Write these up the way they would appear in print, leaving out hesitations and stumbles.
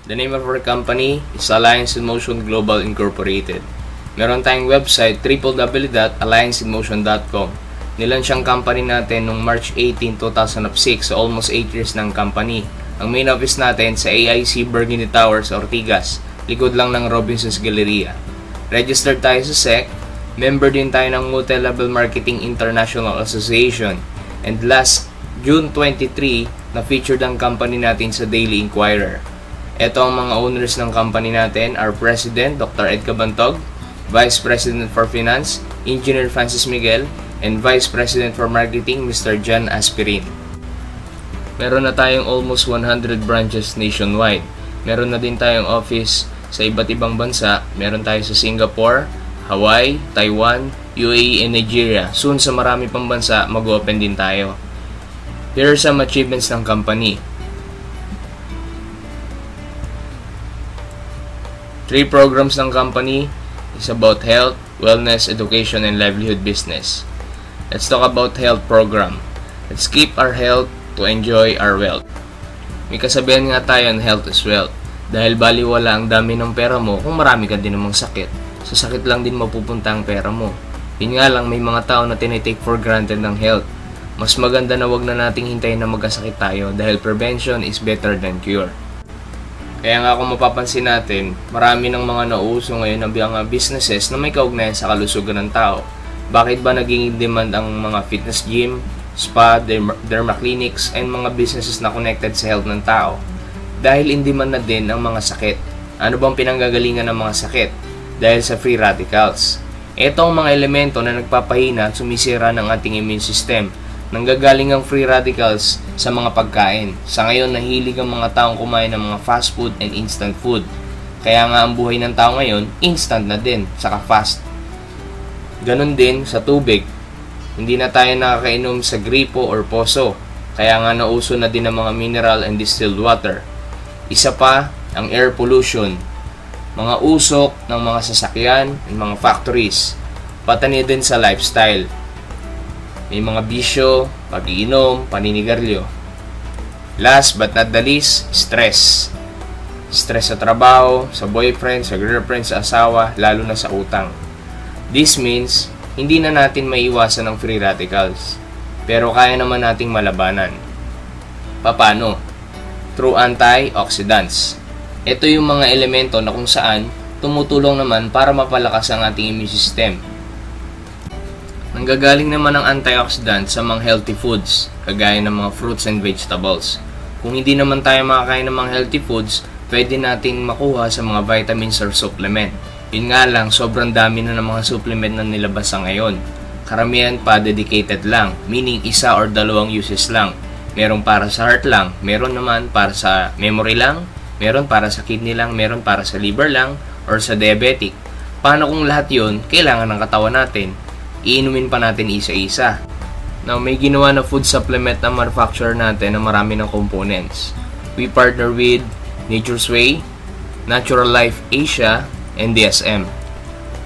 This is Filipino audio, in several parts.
The name of our company is Alliance in Motion Global Incorporated. Meron tayong website www.allianceinmotion.com. Nilansiyang company natin noong March 18, 2006, so almost 8 years ng company. Ang main office natin sa AIC Burgundy Towers, Ortigas, likod lang ng Robinsons Galleria. Registered tayo sa SEC, member din tayo ng Multi-Level Marketing International Association, and last June 23, na-featured ang company natin sa Daily Inquirer. Ito ang mga owners ng company natin, our President, Dr. Ed Cabantog, Vice President for Finance, Engineer Francis Miguel, and Vice President for Marketing, Mr. John Aspirin. Meron na tayong almost 100 branches nationwide. Meron na din tayong office sa iba't ibang bansa. Meron tayo sa Singapore, Hawaii, Taiwan, UAE, and Nigeria. Soon sa marami pang bansa, mag-open din tayo. Here are some achievements ng company. 3 programs ng company is about health, wellness, education, and livelihood business. Let's talk about health program. Let's keep our health to enjoy our wealth. May kasabihan nga tayo on health is wealth. Dahil baliwala ang dami ng pera mo kung marami ka din namang sakit. Sa sakit lang din mapupunta ang pera mo. Yun nga lang, may mga tao na tinitake for granted ng health. Mas maganda na wag na nating hintayin na magkasakit tayo dahil prevention is better than cure. Kaya nga kung mapapansin natin, marami ng mga nauso ngayon ng mga businesses na may kaugnayan sa kalusugan ng tao. Bakit ba naging demand ang mga fitness gym, spa, derma clinics, and mga businesses na connected sa health ng tao? Dahil in demand na din ang mga sakit. Ano bang pinanggagalingan ng mga sakit? Dahil sa free radicals. Ito ang mga elemento na nagpapahina at sumisira ng ating immune system. Nanggagaling ang free radicals sa mga pagkain. Sa ngayon, nahilig ang mga taong kumain ng mga fast food and instant food. Kaya nga ang buhay ng tao ngayon, instant na din, saka fast. Ganon din sa tubig. Hindi na tayo nakakainom sa gripo or poso. Kaya nga nauso na din ang mga mineral and distilled water. Isa pa, ang air pollution. Mga usok ng mga sasakyan and mga factories. Patani din sa lifestyle. May mga bisyo, pag-iinom, paninigarilyo. Last but not the least, stress. Stress sa trabaho, sa boyfriend, sa girlfriend, sa asawa, lalo na sa utang. This means, hindi na natin maiwasan ang free radicals. Pero kaya naman nating malabanan. Paano? Through antioxidants. Ito yung mga elemento na kung saan tumutulong naman para mapalakas ang ating immune system. Nanggagaling naman ang antioxidant sa mga healthy foods, kagaya ng mga fruits and vegetables. Kung hindi naman tayo makakain ng mga healthy foods, pwede nating makuha sa mga vitamins or supplement. Yun nga lang, sobrang dami na ng mga supplement na nilabas sa ngayon. Karamihan pa dedicated lang, meaning 1 or 2 uses lang. Meron para sa heart lang, meron naman para sa memory lang, meron para sa kidney lang, meron para sa liver lang, or sa diabetic. Paano kung lahat yun kailangan ng katawan natin? Iinumin pa natin isa-isa. Now, may ginawa na food supplement na manufacturer natin na marami ng components. We partner with Nature's Way, Natural Life Asia, and DSM.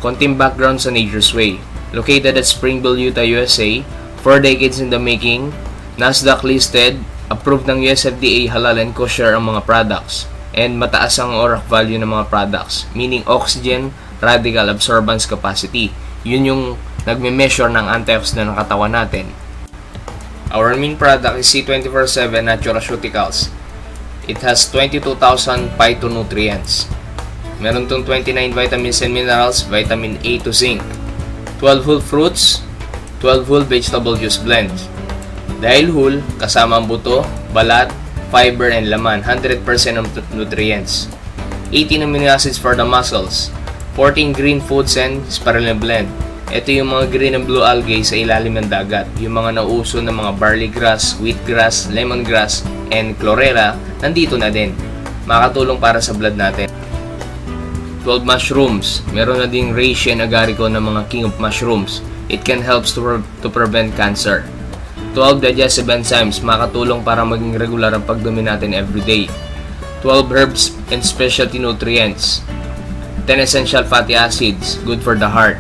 Konting background sa Nature's Way. Located at Springville, Utah, USA, 4 decades in the making, NASDAQ listed, approved ng US FDA, halal and kosher ang mga products, and mataas ang ORAC value ng mga products, meaning oxygen radical absorbance capacity. Yun yung nagme-measure ng antioxidant ng katawan natin. Our main product is C24/7 Naturaceuticals. It has 22,000 phytonutrients. Meron tong 29 vitamins and minerals, vitamin A to zinc, 12 whole fruits, 12 whole vegetable juice blend. Dahil whole, kasama ang buto, balat, fiber, and laman, 100% of nutrients. 18 amino acids for the muscles, 14 green foods and spirulina blend. Ito yung mga green and blue algae sa ilalim ng dagat. Yung mga nauso ng mga barley grass, wheatgrass, lemongrass, and chlorella, nandito na din. Makatulong para sa blood natin. 12 mushrooms. Meron na ding reishi and agariko ng mga king of mushrooms. It can help to prevent cancer. 12 digestive enzymes. Makatulong para maging regular ang pagdumi natin everyday. 12 herbs and specialty nutrients. 10 essential fatty acids. Good for the heart.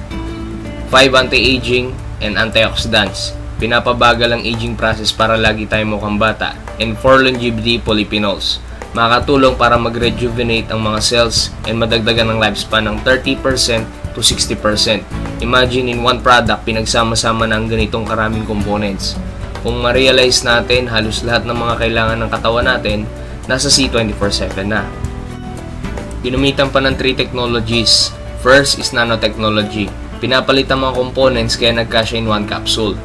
5 anti-aging and antioxidants. Pinapabagal ang aging process para lagi tayo mukhang bata. And 4 longevity polyphenols. Makakatulong para mag-rejuvenate ang mga cells and madagdagan ng lifespan ng 30% to 60%. Imagine in one product, pinagsama-sama na ang ganitong karaming components. Kung ma-realize natin, halos lahat ng mga kailangan ng katawan natin, nasa C24/7 na. Ginamitan pa ng 3 technologies. First is nanotechnology. Pinapalit ang mga components kaya nagkasya in one capsule.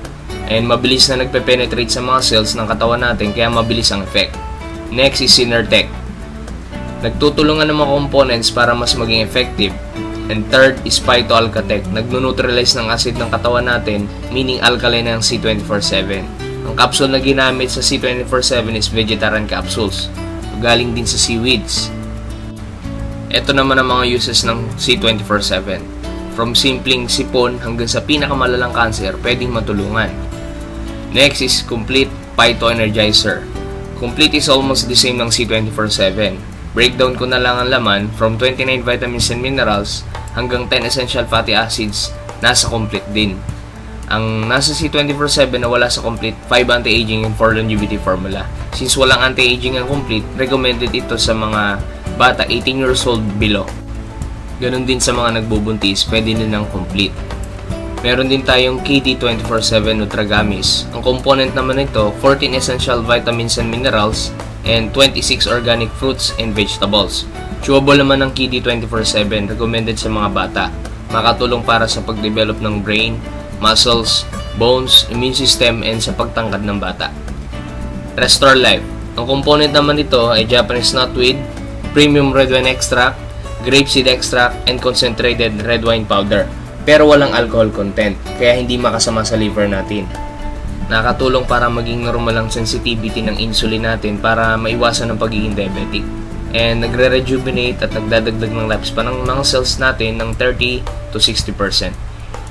And mabilis na nagpe-penetrate sa mga cells ng katawan natin kaya mabilis ang effect. Next is Synertech. Nagtutulungan ng mga components para mas maging effective. And third is Phytoalkatech. Nagno-neutralize ng acid ng katawan natin, meaning alkaline ng C24/7. Ang capsule na ginamit sa C24/7 is vegetarian capsules. Galing din sa seaweeds. Ito naman ang mga uses ng C24/7. From simpleng sipon hanggang sa pinakamalalang cancer, pwedeng matulungan. Next is Complete Phyto Energizer. Complete is almost the same ng C24/7. Breakdown ko na lang ang laman from 29 vitamins and minerals hanggang 10 essential fatty acids, nasa Complete din. Ang nasa C24/7 na wala sa Complete, 5 anti-aging and 4 longevity formula. Since walang anti-aging ang Complete, recommended ito sa mga bata 18 years old below. Ganon din sa mga nagbubuntis, pwede din ng Complete. Meron din tayong KD 24/7 Nutragamis. Ang component naman nito, 14 essential vitamins and minerals and 26 organic fruits and vegetables. Chewable naman ang KD 24/7, recommended sa mga bata. Makatulong para sa pagdevelop ng brain, muscles, bones, immune system, and sa pagtangkad ng bata. Restore Life. Ang component naman nito ay Japanese knotweed, premium red wine extract, grapeseed extract, and concentrated red wine powder. Pero walang alcohol content, kaya hindi makasama sa liver natin. Nakatulong para maging normal ang sensitivity ng insulin natin para maiwasan ang pagiging diabetic. And nagre-rejuvenate at nagdadagdag ng lifespan ng mga cells natin ng 30 to 60%.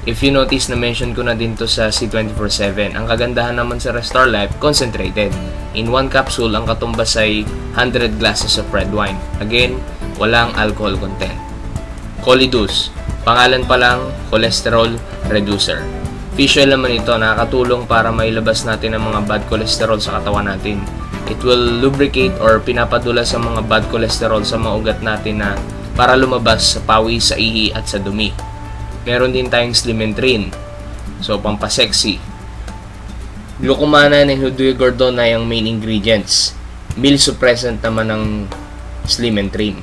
If you notice, na-mention ko na din to sa C24/7. Ang kagandahan naman sa Restore Life, concentrated. In one capsule, ang katumbas ay 100 glasses of red wine. Again, walang alcohol content. Cholidus. Pangalan pa lang, cholesterol reducer. Fish oil naman ito, nakakatulong para mailabas natin ang mga bad cholesterol sa katawan natin. It will lubricate or pinapadula sa mga bad cholesterol sa mga ugat natin na para lumabas sa pawis, sa ihi at sa dumi. Meron din tayong Slimentrine. So, pampasexy. Glucomana and Hydrogordona yung main ingredients. Meal suppressant naman ng Slimentrine.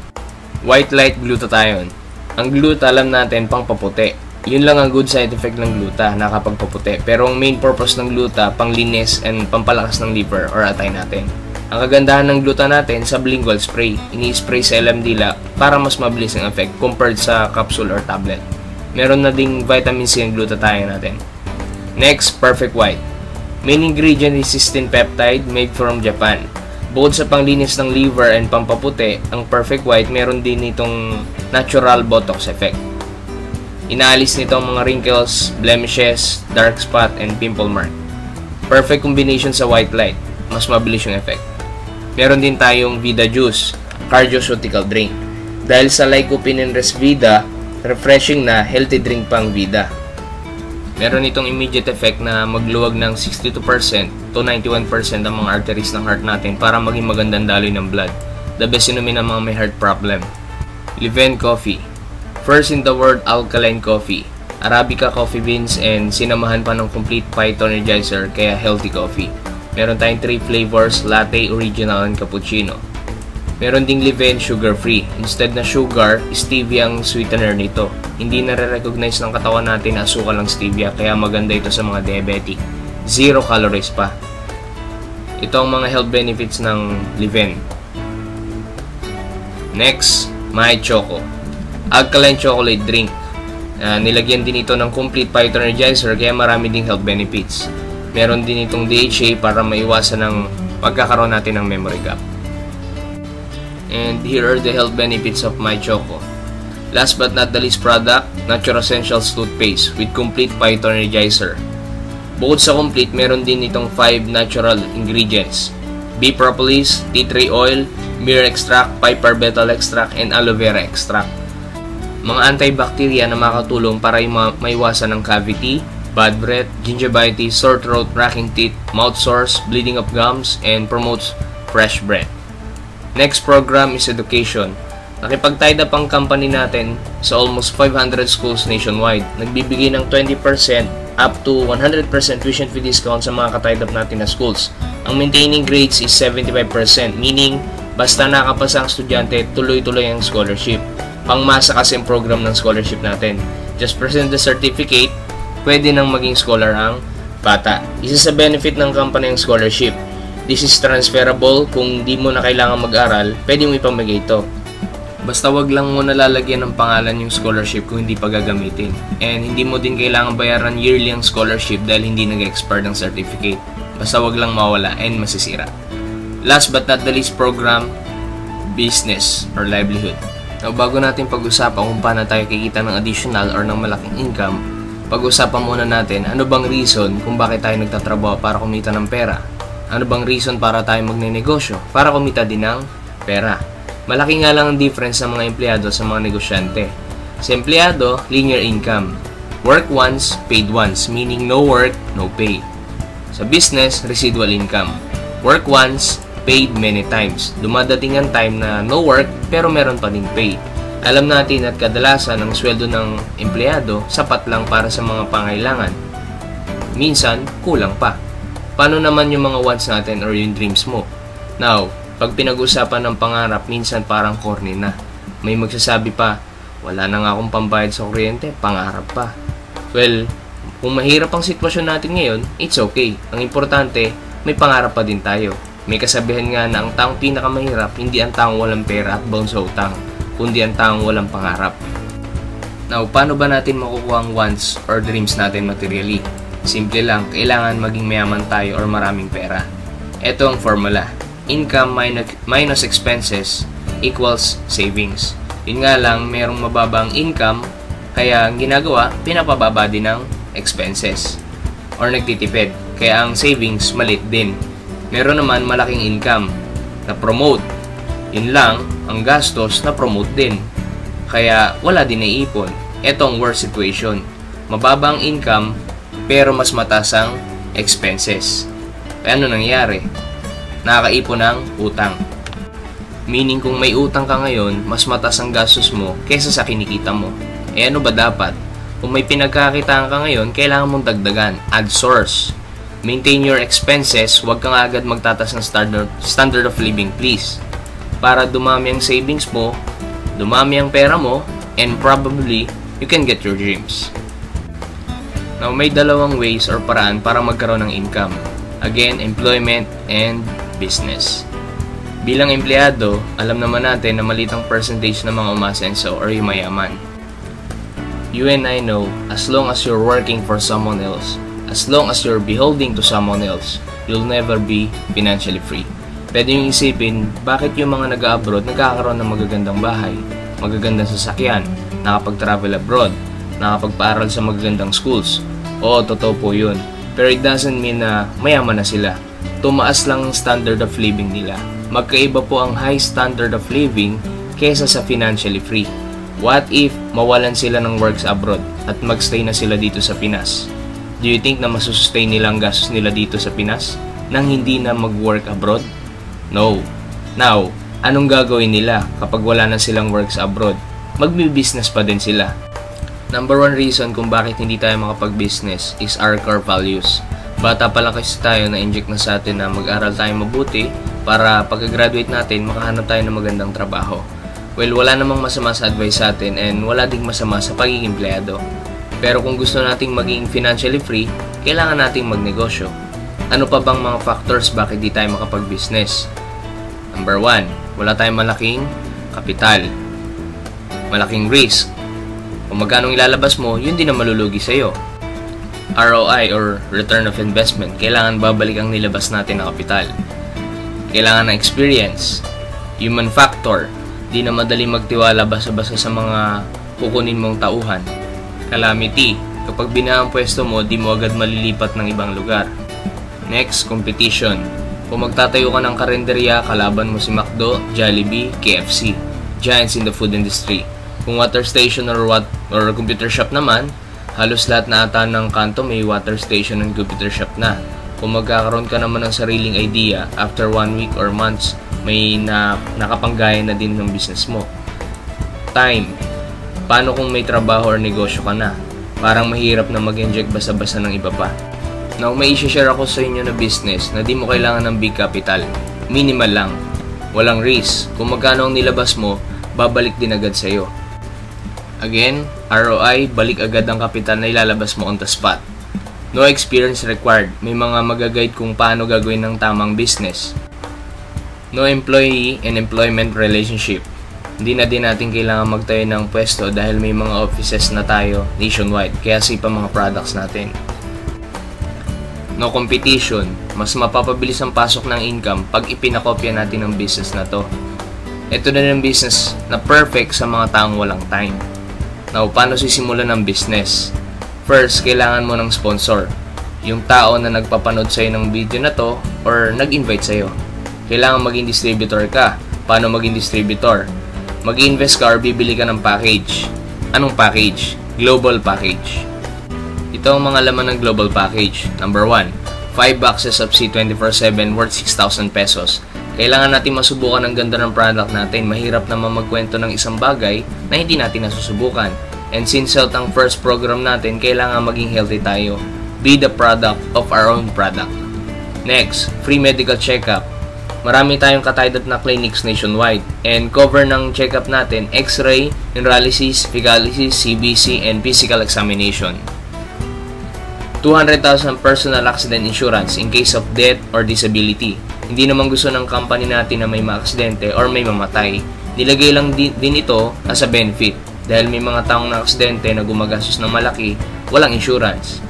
White light glutathione. Ang gluta, alam natin, pangpaputi. Yun lang ang good side effect ng gluta, nakapagpaputi. Pero ang main purpose ng gluta, panglinis and pampalakas ng liver or atay natin. Ang kagandahan ng gluta natin, sublingual spray. Ini-spray sa ilang dila para mas mabilis ang effect compared sa capsule or tablet. Meron na ding vitamin C ang glutathione natin. Next, Perfect White. Main ingredient is cysteine peptide made from Japan. Bukod sa panglinis ng liver and pampaputi, ang Perfect White meron din itong natural botox effect. Inaalis nito ang mga wrinkles, blemishes, dark spot, and pimple mark. Perfect combination sa white light, mas mabilis yung effect. Meron din tayong Vida Juice, cardioceutical drink. Dahil sa lycopene and resvida, refreshing na healthy drink pang Vida. Meron itong immediate effect na magluwag ng 62% to 91% ang mga arteries ng heart natin para maging magandang daloy ng blood. The best inumin ng mga may heart problem. Liven Coffee. First in the world alkaline coffee. Arabica coffee beans and sinamahan pa ng Complete Phyto Energizer kaya healthy coffee. Meron tayong 3 flavors, latte, original, and cappuccino. Meron ding Liven sugar-free. Instead na sugar, stevia ang sweetener nito. Hindi nare-recognize ng katawan natin na asukal ang stevia, kaya maganda ito sa mga diabetic. 0 calories pa. Ito ang mga health benefits ng Liven. Next, My Choco. Alkaline chocolate drink. Nilagyan din ito ng Complete Phyto Energizer, kaya marami ding health benefits. Meron din itong DHA para maiwasan ng pagkakaroon natin ng memory gap. And here are the health benefits of My Choco. Last but not the least product, Natural Essentials Toothpaste with Complete Phyto Energizer. Bukod sa Complete, meron din itong 5 natural ingredients. Bee propolis, tea tree oil, myrrh extract, piper betel extract, and aloe vera extract. Mga antibacteria na makatulong para maiwasan ng cavity, bad breath, gingivitis, sore throat, racking teeth, mouth sores, bleeding of gums, and promotes fresh breath. Next program is education. Nakipag-tied up ang company natin sa almost 500 schools nationwide. Nagbibigay ng 20% up to 100% tuition fee discount sa mga ka-tied up natin na schools. Ang maintaining grades is 75%, meaning basta nakapasa ang estudyante, tuloy-tuloy ang scholarship. Pangmasa kasi ang program ng scholarship natin. Just present the certificate, pwede nang maging scholar ang bata. Isa sa benefit ng company ang scholarship. This is transferable. Kung di mo na kailangan mag-aral, pwede mo ipamigay ito. Basta wag lang mo nalalagyan ng pangalan yung scholarship kung hindi pa gagamitin. And hindi mo din kailangan bayaran yearly ang scholarship dahil hindi nag-expire ng certificate. Basta wag lang mawala and masisira. Last but not the least program, business or livelihood. Now, bago natin pag-usapan kung paano tayo kikita ng additional or ng malaking income, pag-usapan muna natin ano bang reason kung bakit tayo nagtatrabaho para kumita ng pera. Ano bang reason para tayo magnenegosyo para kumita din ng pera. Malaki nga lang ang difference ng mga empleyado sa mga negosyante. Sa empleyado, linear income. Work once, paid once, meaning no work, no pay. Sa business, residual income. Work once, paid many times. Dumadating ang time na no work, pero meron pa ding pay. Alam natin at kadalasan ang sweldo ng empleyado sapat lang para sa mga pangailangan. Minsan, kulang pa. Paano naman yung mga wants natin or yung dreams mo? Now, pag pinag-usapan ng pangarap, minsan parang corny na. May magsasabi pa, wala na nga akong pambayad sa kuryente, pangarap pa. Well, kung mahirap ang sitwasyon natin ngayon, it's okay. Ang importante, may pangarap pa din tayo. May kasabihan nga na ang taong pinakamahirap, hindi ang taong walang pera at bound sa utang, kundi ang taong walang pangarap. Now, paano ba natin makukuha ang wants or dreams natin materially? Simple lang, kailangan maging mayaman tayo or maraming pera. Ito ang formula. Income minus expenses equals savings. Yun nga lang, merong mababang income, kaya ang ginagawa, pinapababa din ng expenses. Or nagtitipid, kaya ang savings malit din. Meron naman malaking income na promote. Yun lang, ang gastos na promote din. Kaya wala din naiipon. Ito ang worst situation. Mababang income, pero mas mataas ang expenses. Kaya ano nangyari? Nakakaipon ng utang. Meaning kung may utang ka ngayon, mas mataas ang gastos mo kaysa sa kinikita mo. Eh ano ba dapat? Kung may pinagkakitaan ka ngayon, kailangan mong dagdagan. Add source. Maintain your expenses. Huwag kang agad magtatas ng standard of living, please. Para dumami ang savings mo, dumami ang pera mo, and probably, you can get your dreams. Now, may dalawang ways or paraan para magkaroon ng income. Again, employment and business. Bilang empleyado, alam naman natin na maliit ang percentage ng mga umasenso or yung mayaman. You and I know, as long as you're working for someone else, as long as you're beholding to someone else, you'll never be financially free. Pwede yung isipin, bakit yung mga nag-abroad nagkakaroon ng magagandang bahay, magagandang sasakyan, nakapag-travel abroad, nakapagpaaral sa magagandang schools? Oo, totoo po yun. Pero it doesn't mean na mayaman na sila. Tumaas lang ang standard of living nila. Magkaiba po ang high standard of living kesa sa financially free. What if mawalan sila ng works abroad at magstay na sila dito sa Pinas? Do you think na masustain nila ang gastos nila dito sa Pinas nang hindi na mag-work abroad? No. Now, anong gagawin nila kapag wala na silang works abroad? Magbi-business pa din sila. Number one reason kung bakit hindi tayo makapag-business is our core values. Bata pa lang kasi tayo na-inject na sa atin na mag-aral tayo mabuti para pagka-graduate natin makahanap tayo ng magandang trabaho. Well, wala namang masama sa advice sa atin and wala ding masama sa pagiging empleyado. Pero kung gusto nating maging financially free, kailangan nating magnegosyo. Ano pa bang mga factors bakit di tayo makapag-business? Number 1, wala tayong malaking kapital. Malaking risk. Kung magkano ilalabas mo, yun din ang malulugi sa'yo. ROI or Return of Investment, kailangan babalik ang nilabas natin na kapital. Kailangan ng experience. Human factor, di na madali magtiwala basta-basta sa mga kukunin mong tauhan. Calamity, kapag bina ang pwesto mo, di mo agad malilipat ng ibang lugar. Next, competition. Kung magtatayo ka ng karinderya, kalaban mo si McDo, Jollibee, KFC, giants in the food industry. Kung water station or computer shop naman, halos lahat na ata ng kanto may water station and computer shop na. Kung magkakaroon ka naman ng sariling idea, after 1 week or months, may nakapanggaya na din ng business mo. Time. Paano kung may trabaho or negosyo ka na? Parang mahirap na mag-inject basa-basa ng iba pa. Now, may i-share ako sa inyo na business na di mo kailangan ng big capital. Minimal lang. Walang risk. Kung magkano ang nilabas mo, babalik din agad sa'yo. Again, ROI, balik agad ang kapital na ilalabas mo on the spot. No experience required. May mga magaguide kung paano gagawin ng tamang business. No employee and employment relationship. Hindi na din natin kailangan magtayo ng pwesto dahil may mga offices na tayo nationwide, kaya safe ang mga products natin. No competition. Mas mapapabilis ang pasok ng income pag ipinakopya natin ang business na to. Ito na yung business na perfect sa mga taong walang time. Now, paano sisimulan ng business? First, kailangan mo ng sponsor. Yung tao na nagpapanood sa'yo ng video na to or nag-invite sa'yo. Kailangan maging distributor ka. Paano maging distributor? Mag-invest ka or bibili ka ng package. Anong package? Global package. Ito ang mga laman ng global package. Number 1, 5 boxes of C24/7 worth 6,000 pesos. Kailangan natin masubukan ang ganda ng product natin. Mahirap naman magkwento ng isang bagay na hindi natin nasusubukan. And since health ang first program natin, kailangan maging healthy tayo. Be the product of our own product. Next, free medical checkup. Marami tayong katied na clinics nationwide and cover ng checkup natin X-ray, urology, fecalysis, CBC, and physical examination. 200,000 personal accident insurance in case of death or disability. Hindi naman gusto ng company natin na may maaksidente or may mamatay. Nilagay lang din ito as a benefit dahil may mga taong na aksidente na gumagastos ng malaki, walang insurance.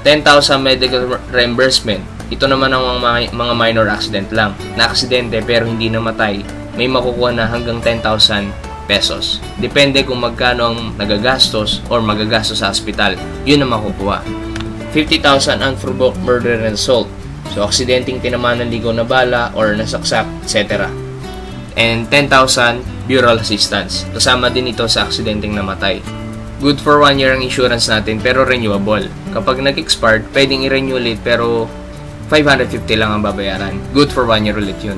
10,000 medical reimbursement. Ito naman ang mga minor accident lang. Na-aksidente pero hindi namatay, may makukuha na hanggang 10,000 pesos. Depende kung magkano ang nagagastos or magagastos sa hospital. Yun ang makukuha. 50,000 unprovoked murder and assault. So, aksidenteng tinamaan ng ligaw na bala or nasaksak, etc. And 10,000 burial assistance. Kasama din ito sa aksidenteng namatay. Good for 1 year ang insurance natin pero renewable. Kapag nag-expired, pwedeng i-renew ulit pero 550 lang ang babayaran. Good for 1 year ulit yun.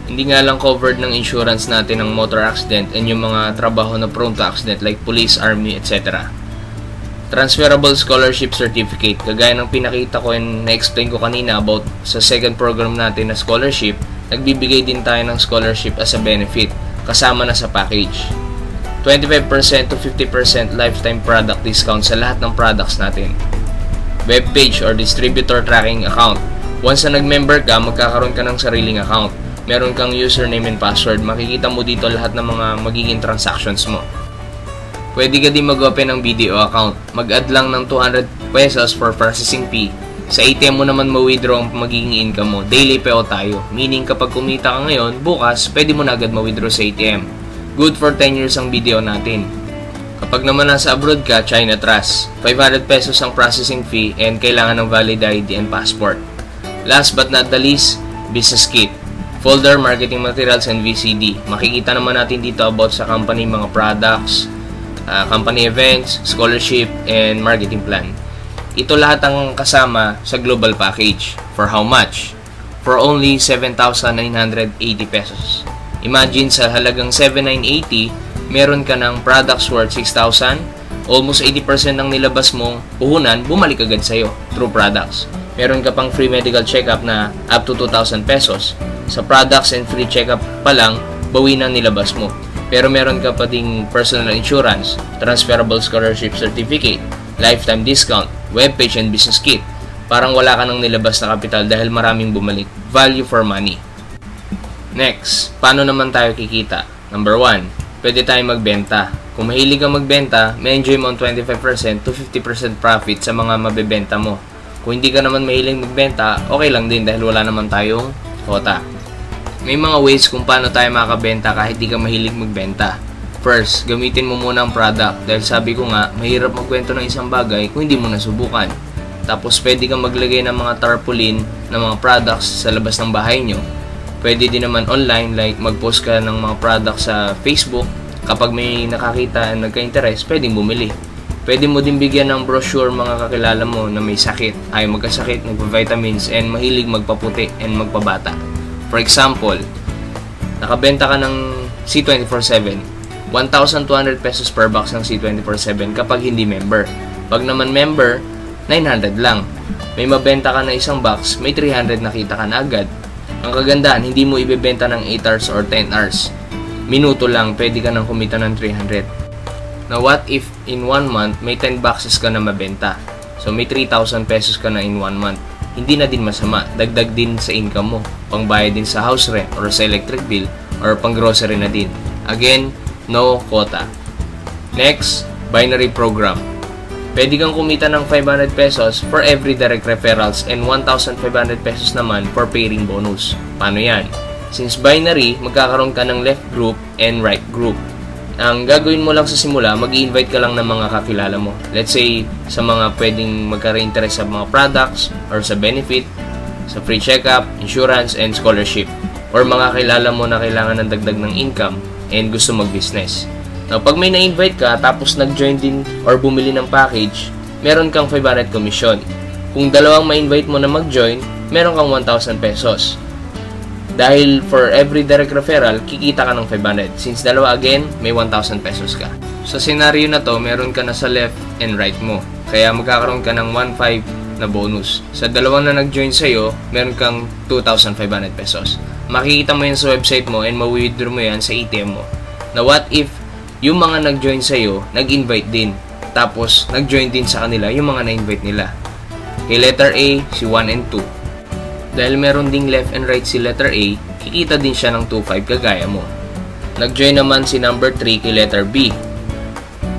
Hindi nga lang covered ng insurance natin ang motor accident and yung mga trabaho na prone to accident like police, army, etc. Transferable scholarship certificate. Kagaya ng pinakita ko and na-explain ko kanina about sa second program natin na scholarship, nagbibigay din tayo ng scholarship as a benefit kasama na sa package. 25% to 50% lifetime product discount sa lahat ng products natin. Webpage or distributor tracking account. Once na nag-member ka, magkakaroon ka ng sariling account. Meron kang username and password. Makikita mo dito lahat ng mga magiging transactions mo. Pwede ka din mag-open ng video account. Mag-add lang ng 200 pesos for processing fee. Sa ATM mo naman ma-withdraw ang magiging income mo. Daily payout tayo. Meaning kapag kumita ka ngayon, bukas, pwede mo na agad ma-withdraw sa ATM. Good for 10 years ang video natin. Kapag naman nasa abroad ka, China Trust. 500 pesos ang processing fee and kailangan ng valid ID and passport. Last but not the least, business kit. Folder, marketing materials, and VCD. Makikita naman natin dito about sa company, mga products, company events, scholarship, and marketing plan. Ito lahat ang kasama sa global package. For how much? For only 7,980 pesos. Imagine sa halagang 7,980, meron ka ng products worth 6,000, almost 80% ng nilabas mong puhunan, bumalik agad sa'yo through products. Meron ka pang free medical checkup na up to 2,000 pesos. Sa products and free checkup pa lang, bawi na nilabas mo. Pero meron ka pa ding personal insurance, transferable scholarship certificate, lifetime discount, webpage and business kit. Parang wala ka nang nilabas na kapital dahil maraming bumalik. Value for money. Next, paano naman tayo kikita? Number 1, pwede tayong magbenta. Kung mahilig kang magbenta, may enjoy mo ang 25% to 50% profit sa mga mabebenta mo. Kung hindi ka naman mahilig magbenta, okay lang din dahil wala naman tayong quota. May mga ways kung paano tayo makabenta kahit di ka mahilig magbenta. First, gamitin mo muna ang product dahil sabi ko nga, mahirap magkwento ng isang bagay kung hindi mo nasubukan. Tapos pwede kang maglagay ng mga tarpaulin ng mga products sa labas ng bahay nyo. Pwede din naman online, like mag-post ka ng mga products sa Facebook. Kapag may nakakita at nagka-interest, pwedeng bumili. Pwede mo din bigyan ng brochure mga kakilala mo na may sakit, ayaw magkasakit, nagpa-vitamins, and mahilig magpaputi and magpabata. For example, nakabenta ka ng C24/7, 1,200 pesos per box ng C24/7 kapag hindi member. Pag naman member, 900 lang. May mabenta ka na isang box, may 300 nakita ka na agad. Ang kagandahan, hindi mo ibebenta ng 8 hours or 10 hours. Minuto lang, pwede ka nang kumita ng 300. Now, what if in 1 month, may 10 boxes ka na mabenta? So, may 3,000 pesos ka na in 1 month. Hindi na din masama. Dagdag din sa income mo. Pangbayad din sa house rent or sa electric bill or pang grocery na din. Again, no quota. Next, binary program. Pwede kang kumita ng 500 pesos for every direct referrals and 1,500 pesos naman for pairing bonus. Paano yan? Since binary, magkakaroon ka ng left group and right group. Ang gagawin mo lang sa simula, mag-i-invite ka lang ng mga kakilala mo. Let's say, sa mga pwedeng magka-interest sa mga products or sa benefit, sa free checkup, insurance, and scholarship. Or mga kilala mo na kailangan ng dagdag ng income and gusto mag-business. Now, pag may na-invite ka, tapos nag-join din or bumili ng package, meron kang 500 commission. Kung dalawang ma-invite mo na mag-join, meron kang 1,000 pesos. Dahil for every direct referral, kikita ka ng 500. Since dalawa again, may 1,000 pesos ka. Sa scenario na to, meron ka na sa left and right mo. Kaya magkakaroon ka ng 1,500 na bonus. Sa dalawang na nag-join sa'yo, meron kang 2,500 pesos. Makikita mo yan sa website mo and ma-withdraw mo yan sa ATM mo. Now, what if yung mga nag-join sa'yo, nag-invite din. Tapos, nag-join din sa kanila yung mga na-invite nila. Kay letter A, si 1 and 2. Dahil meron ding left and right si letter A, kikita din siya ng 2,500 kagaya mo. Nag-join naman si number 3 kay letter B.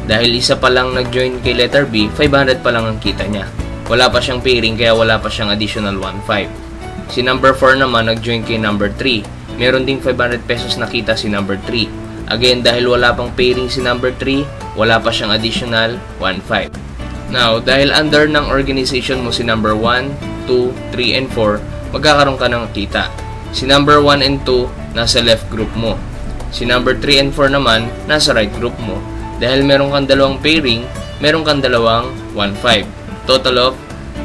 Dahil isa pa lang nag-join kay letter B, 500 pa lang ang kita niya. Wala pa siyang pairing kaya wala pa siyang additional 1,500. Si number 4 naman nag-join kay number 3. Meron ding 500 pesos nakita si number 3. Again, dahil wala pang pairing si number 3, wala pa siyang additional 1,500. Now, dahil under ng organization mo si number 1, 2, 3, and 4, magkakaroon ka ng kita. Si number 1 and 2, nasa left group mo. Si number 3 and 4 naman, nasa right group mo. Dahil meron kang dalawang pairing, meron kang dalawang 1,500. Total of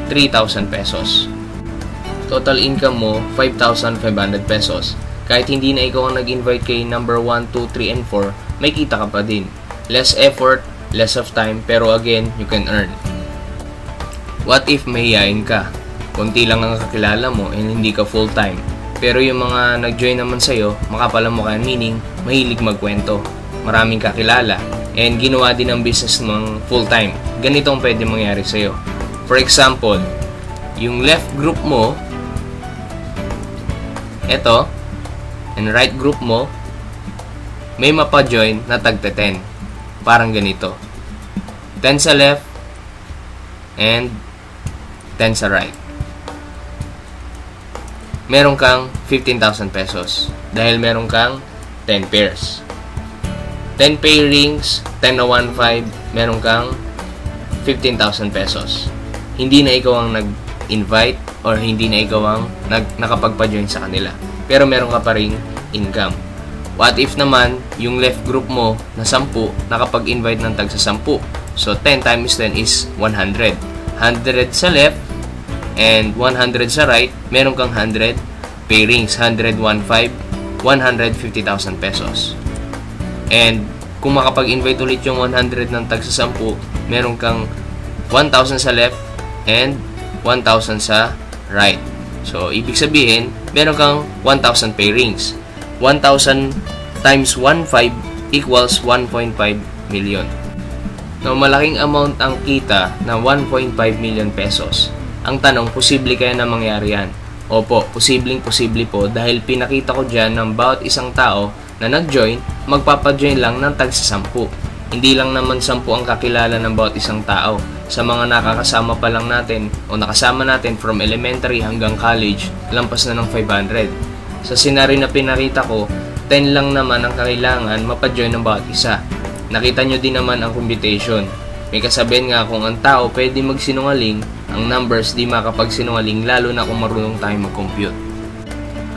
3,000 pesos. Total income mo, 5,500 pesos. Kahit hindi na ikaw ang nag-invite kay number 1, 2, 3, and 4, may kita ka pa din. Less effort, less of time, pero again, you can earn. What if mahihain ka? Kunti lang ang kakilala mo and hindi ka full-time. Pero yung mga nag-join naman sa'yo, makapalang mukha, meaning, mahilig magkwento. Maraming kakilala. And ginawa din ang business ng full-time. Ganito ang pwede mangyari sa'yo. For example, yung left group mo, eto, and right group mo, may mapa-join na tagta 10. Parang ganito. 10 sa left, and 10 sa right. Meron kang 15,000 pesos. Dahil meron kang 10 pairs. 10 pairings, 10 na 1,500, meron kang 15,000 pesos. Hindi na ikaw ang nag-invite or hindi na ikaw ang nakapagpa-join sa kanila. Pero meron ka pa ring income. What if naman, yung left group mo na 10, nakapag-invite ng tag sa 10. So, 10 times 10 is 100. 100 sa left and 100 sa right, meron kang 100 pairings. 100, 1,500, 150,000 pesos. And kung makapag-invite ulit yung 100 ng tag sa 10, meron kang 1,000 sa left and 1,000 sa right. So, ibig sabihin, meron kang 1,000 pairings. 1,000 times 1,500 equals 1.5 million. Now, malaking amount ang kita na 1.5 million pesos. Ang tanong, posible kaya na mangyari yan? Opo, posible po dahil pinakita ko dyan ng bawat isang tao na nag-join, magpapajoin lang ng tag sa 10. Hindi lang naman 10 ang kakilala ng bawat isang tao. Sa mga nakakasama pa lang natin o nakasama natin from elementary hanggang college, lampas na ng 500. Sa scenario na pinakita ko, 10 lang naman ang kailangan mapajoin ng bawat isa. Nakita nyo din naman ang computation. May kasabihan nga kung ang tao pwede magsinungaling, ang numbers di makapagsinungaling lalo na kung marunong tayo mag-compute.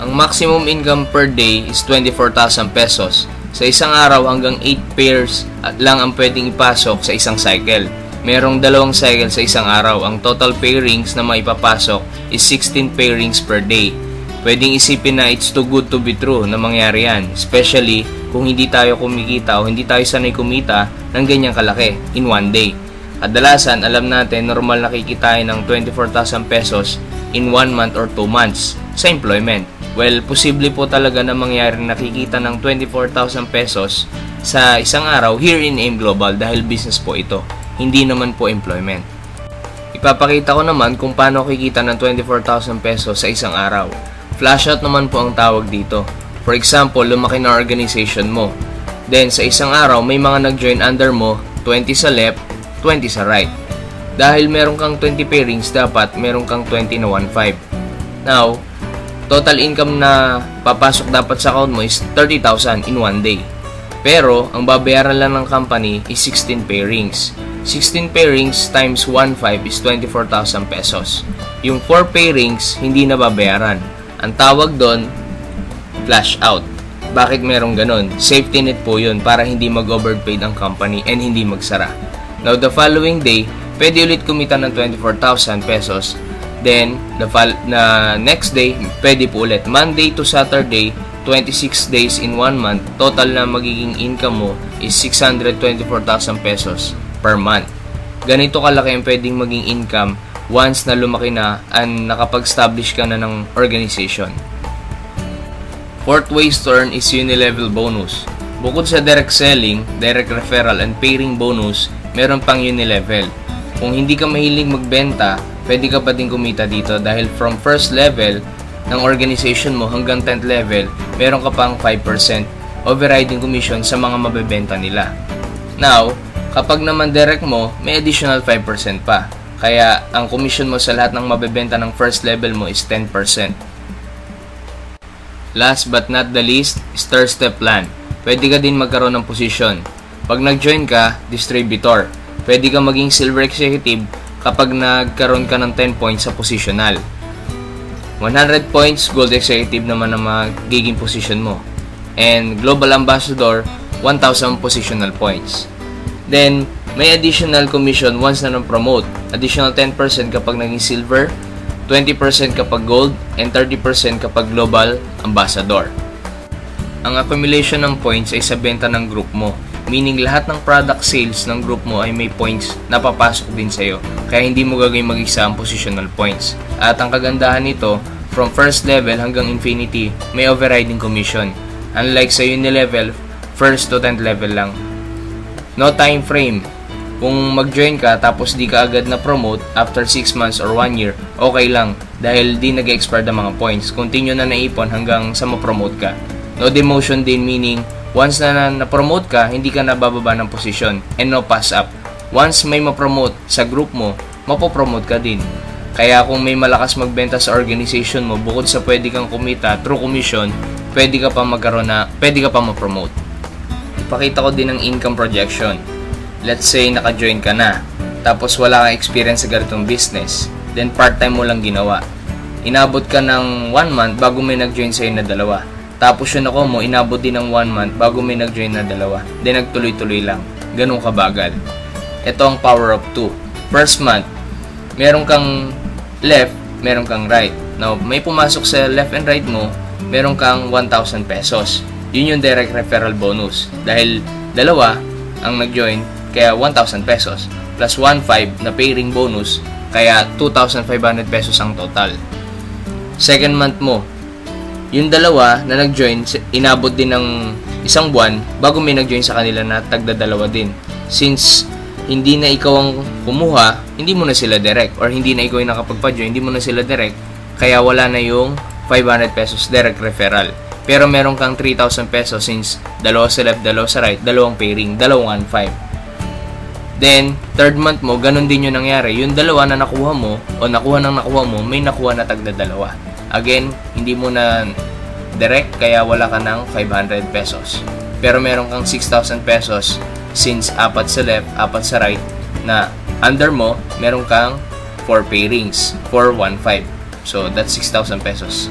Ang maximum income per day is 24,000 pesos. Sa isang araw hanggang 8 pairs at lang ang pwedeng ipasok sa isang cycle. Merong 2 cycle sa isang araw. Ang total pairings na maipapasok is 16 pairings per day. pwedeng isipin na it's too good to be true na mangyari yan. Especially kung hindi tayo kumikita o hindi tayo sanay kumita ng ganyang kalaki in one day. Kadalasan, alam natin, normal nakikitain ng 24,000 pesos in 1 month or 2 months sa employment. Well, posible po talaga na mangyari nakikita ng 24,000 pesos sa isang araw here in AIM Global dahil business po ito, hindi naman po employment. Ipapakita ko naman kung paano kikita ng 24,000 pesos sa isang araw. Flash out naman po ang tawag dito. For example, lumaki na organization mo. Then, sa isang araw, may mga nag-join under mo, 20 sa left, 20 sa right. Dahil meron kang 20 pairings, dapat meron kang 20 na 1.5. Now, total income na papasok dapat sa account mo is 30,000 in one day. Pero, ang babayaran lang ng company is 16 pairings. 16 pairings times 1.5 is 24,000 pesos. Yung 4 pairings, hindi na babayaran. Ang tawag doon, flash out. Bakit merong ganun? Safety net po yun para hindi mag-overpaid ang company and hindi magsara. Now, the following day, pwede ulit kumita ng 24,000 pesos. Then, the next day, pwede po ulit. Monday to Saturday, 26 days in 1 month, total na magiging income mo is 624,000 pesos per month. Ganito kalaki ang pwedeng maging income once na lumaki na and nakapag-establish ka na ng organization. Fourth ways to earn is unilevel bonus. Bukod sa direct selling, direct referral, and pairing bonus, meron pang unilevel. Kung hindi ka mahilig magbenta, pwede ka pa din kumita dito dahil from first level ng organization mo hanggang 10th level, meron ka pang 5% overriding commission sa mga mabebenta nila. Now, kapag naman direct mo, may additional 5% pa. Kaya, ang commission mo sa lahat ng mabebenta ng first level mo is 10%. Last but not the least, is third step plan. Pwede ka din magkaroon ng posisyon. Pag nag-join ka, distributor. Pwede ka maging silver executive kapag nagkaroon ka ng 10 points sa positional. 100 points, gold executive naman ang magiging position mo. And global ambassador, 1,000 positional points. Then, may additional commission once na promote. Additional 10% kapag naging silver, 20% kapag gold, and 30% kapag global ambassador. Ang accumulation ng points ay sa benta ng group mo. Meaning lahat ng product sales ng group mo ay may points na papasok din sa'yo. Kaya hindi mo gagawin mag-isa ang positional points. At ang kagandahan nito, from first level hanggang infinity, may overriding commission. Unlike sa unilevel, first to 10th level lang. No time frame. Kung mag-join ka tapos di ka agad na promote after 6 months or 1 year, okay lang dahil di nag-expire ang mga points. Continue na naipon hanggang sa ma-promote ka. No demotion din, meaning once na na-promote ka, hindi ka nabababa ng posisyon, and no pass up. Once may ma-promote sa group mo, mapopromote ka din. Kaya kung may malakas magbenta sa organization mo, bukod sa pwede kang kumita through commission, pwede ka pa ma-promote. Ipakita ko din ang income projection. Let's say naka-join ka na, tapos wala kang experience sa ganitong business, then part-time mo lang ginawa. Inabot ka ng 1 month bago may nag-join sa'yo na 2. Tapos yun ako mo, inabot din ng 1 month bago may nag-join na 2. Then nagtuloy-tuloy lang. Ganun kabagal. Ito ang power of 2. First month, meron kang left, meron kang right. Now, may pumasok sa left and right mo, meron kang 1,000 pesos. Yun yung direct referral bonus. Dahil 2 ang nag-join, kaya 1,000 pesos. Plus 1,500 na pairing bonus, kaya 2,500 pesos ang total. Second month mo, yung 2 na nag-join, inabot din ng 1 buwan bago may nag-join sa kanila na tagda 2 din. Since hindi na ikaw ang kumuha, hindi mo na sila direct, or hindi na ikaw yung nakapagpa-join, hindi mo na sila direct, kaya wala na yung 500 pesos direct referral. Pero meron kang 3,000 pesos since 2 sa left, 2 sa right, 2 pairing, 2,1,500. Then, third month mo, ganun din yung nangyari. Yung 2 na nakuha mo, o nakuha mo, may nakuha na tagda 2. Again, hindi mo na direct, kaya wala ka ng 500 pesos. Pero meron kang 6,000 pesos since 4 sa left, 4 sa right, na under mo, meron kang 4 pairings, 4,1,500. So, that's 6,000 pesos.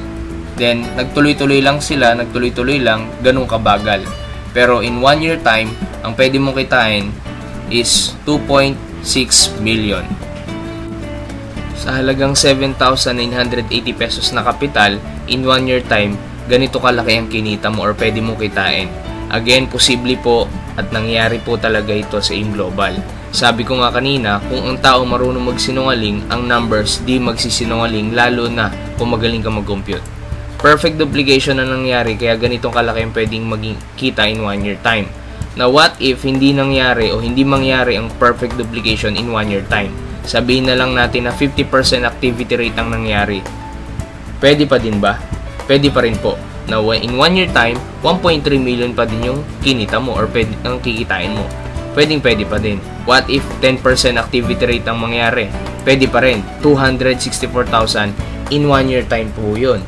Then, nagtuloy-tuloy lang sila, ganun kabagal. Pero in 1 year time, ang pwede mong kitain is 2.6 million. Sa halagang 7,980 pesos na kapital, in 1 year time, ganito kalaki ang kinita mo or pwede mo kitain. Again, posible po at nangyari po talaga ito sa AIM Global. Sabi ko nga kanina, kung ang tao marunong magsinungaling, ang numbers di magsisinungaling, lalo na kung magaling ka mag-compute. Perfect duplication na nangyari, kaya ganitong kalaki ang pwedeng maging kita in 1 year time. Now, what if hindi nangyari o hindi mangyari ang perfect duplication in 1 year time? Sabihin na lang natin na 50% activity rate ang nangyari. Pwede pa din ba? Pwede pa rin po. Now, in 1 year time, 1.3 million pa din yung kinita mo or pwede ang kikitain mo. Pwede pa din. What if 10% activity rate ang mangyari? Pwede pa rin. 264,000 in 1 year time po yun.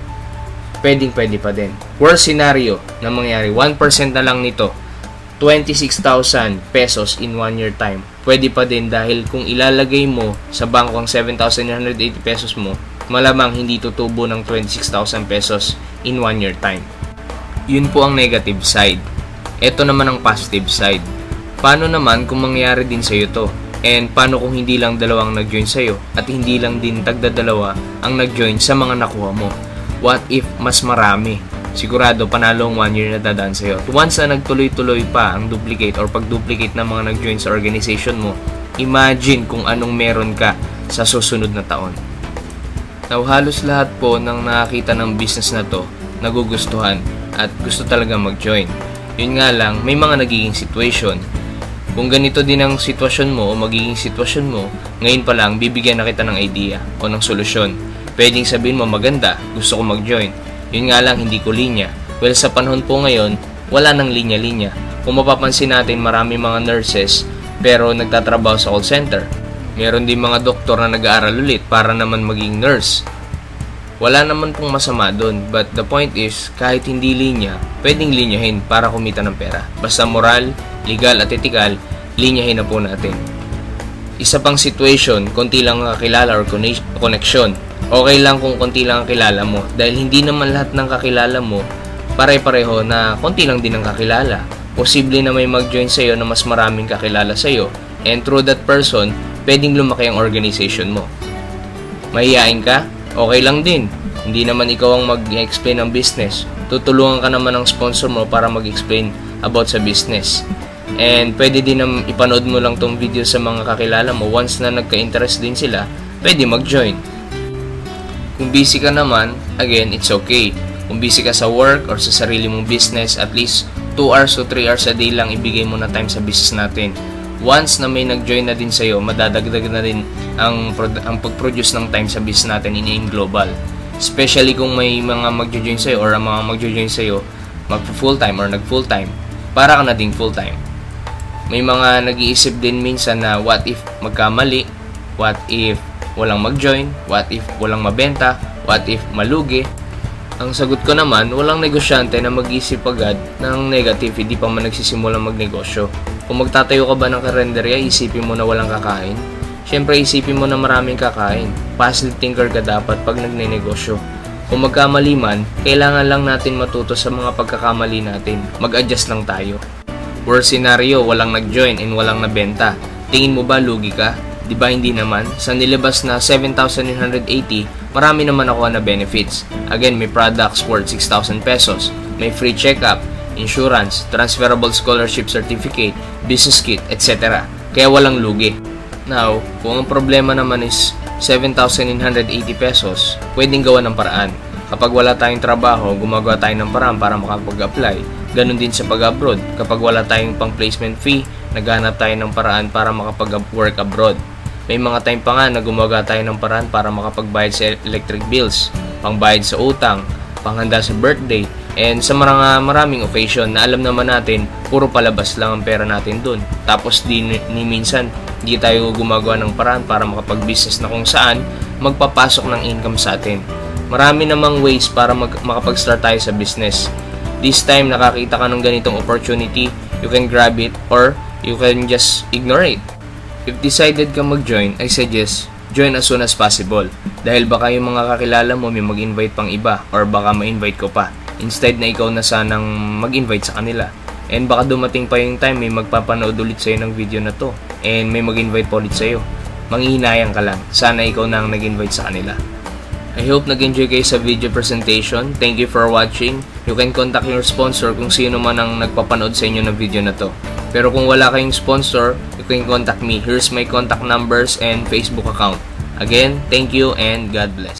Pwede pa din. Worst scenario na mangyari, 1% na lang nito, 26,000 pesos in 1 year time. Pwede pa din dahil kung ilalagay mo sa bangko ang 7,980 pesos mo, malamang hindi tutubo ng 26,000 pesos in 1 year time. Yun po ang negative side. Ito naman ang positive side. Paano naman kung mangyari din sa'yo to? And paano kung hindi lang dalawang nag-join sa'yo at hindi lang din tagdadalawa ang nag-join sa mga nakuha mo? What if mas marami? Sigurado panalo ang 1 year na dadaan sa'yo. Once na nagtuloy-tuloy pa ang duplicate or pag-duplicate ng mga nag-join sa organization mo, imagine kung anong meron ka sa susunod na taon. Now, halos lahat po ng nakakita ng business na to nagugustuhan at gusto talaga mag-join. Yun nga lang, may mga nagiging situation. Kung ganito din ang sitwasyon mo o magiging sitwasyon mo, ngayon pa lang bibigyan na kita ng idea o ng solusyon. Pwedeng sabihin mo maganda, gusto ko mag-join. Yun nga lang, hindi ko linya. Well, sa panahon po ngayon, wala nang linya-linya. Kung mapapansin natin, marami mga nurses pero nagtatrabaho sa call center. Meron din mga doktor na nag-aaral ulit para naman maging nurse. Wala naman pong masama doon, but the point is, kahit hindi linya, pwedeng linyahin para kumita ng pera. Basta moral, legal at ethical, linyahin na po natin. Isa pang situation, konti lang ang kakilala or connection. Okay lang kung konti lang ang kilala mo, dahil hindi naman lahat ng kakilala mo pare-pareho na konti lang din ang kakilala. Posible na may mag-join sa'yo na mas maraming kakilala sa'yo, and through that person, pwedeng lumaki ang organization mo. Mahihain ka? Okay lang din. Hindi naman ikaw ang mag-explain ng business. Tutulungan ka naman ng sponsor mo para mag-explain about sa business. And pwede din na ipanood mo lang tong video sa mga kakilala mo. Once na nagka-interest din sila, pwede mag-join. Kung busy ka naman, again, it's okay. Kung busy ka sa work or sa sarili mong business, at least 2 hours o 3 hours a day lang ibigay mo na time sa business natin. Once na may nag-join na din sa'yo, madadagdag na din ang pag-produce ng time sa business natin in AIM Global. Especially kung may mga mag-join sa'yo or ang mga mag-join sa'yo mag-full-time or nag-full-time, para ka na ding full-time. May mga nag-iisip din minsan na what if magkamali, what if walang mag-join, what if walang mabenta, what if malugi. Ang sagot ko naman, walang negosyante na mag-isip agad ng negative hindi pa man nagsisimula magnegosyo. Kung magtatayo ka ba ng karinderya, isipin mo na walang kakain? Siyempre, isipin mo na maraming kakain. Positive thinker ka dapat pag nagnenegosyo. Kung magkamali man, kailangan lang natin matuto sa mga pagkakamali natin. Mag-adjust lang tayo. Worst scenario, walang nag-join and walang nabenta. Tingin mo ba lugi ka? Di ba hindi naman? Sa nilabas na 7,980, marami naman ako na benefits. Again, may products worth 6,000 pesos. May free check-up, insurance, transferable scholarship certificate, business kit, etc. Kaya walang lugi. Now, kung ang problema naman is 7,980 pesos, pwedeng gawa ng paraan. Kapag wala tayong trabaho, gumagawa tayo ng paraan para makapag-apply. Ganon din sa pag-abroad. Kapag wala tayong pang-placement fee, naghanap tayo ng paraan para makapag-work abroad. May mga time pa nga na gumagawa tayo ng paraan para makapagbayad sa electric bills, pangbayad sa utang, panghanda sa birthday, and sa maraming occasion na alam naman natin, puro palabas lang ang pera natin dun. Tapos ni minsan, hindi tayo gumagawa ng paraan para makapag-business na kung saan magpapasok ng income sa atin. Marami namang ways para makapag-start tayo sa business. This time, nakakita ka ng ganitong opportunity, you can grab it or you can just ignore it. If decided ka mag-join, I suggest join as soon as possible. Dahil baka yung mga kakilala mo may mag-invite pang iba or baka ma-invite ko pa. Instead na ikaw na sanang mag-invite sa kanila. And baka dumating pa yung time may magpapanood ulit sa'yo ng video na to and may mag-invite pa ulit sa'yo. manghihinayang ka lang. Sana ikaw na ang nag-invite sa kanila. I hope nag-enjoy kayo sa video presentation. Thank you for watching. You can contact your sponsor kung sino man ang nagpapanood sa inyo ng video na to. Pero kung wala kayong sponsor, you can contact me. Here's my contact numbers and Facebook account. Again, thank you and God bless.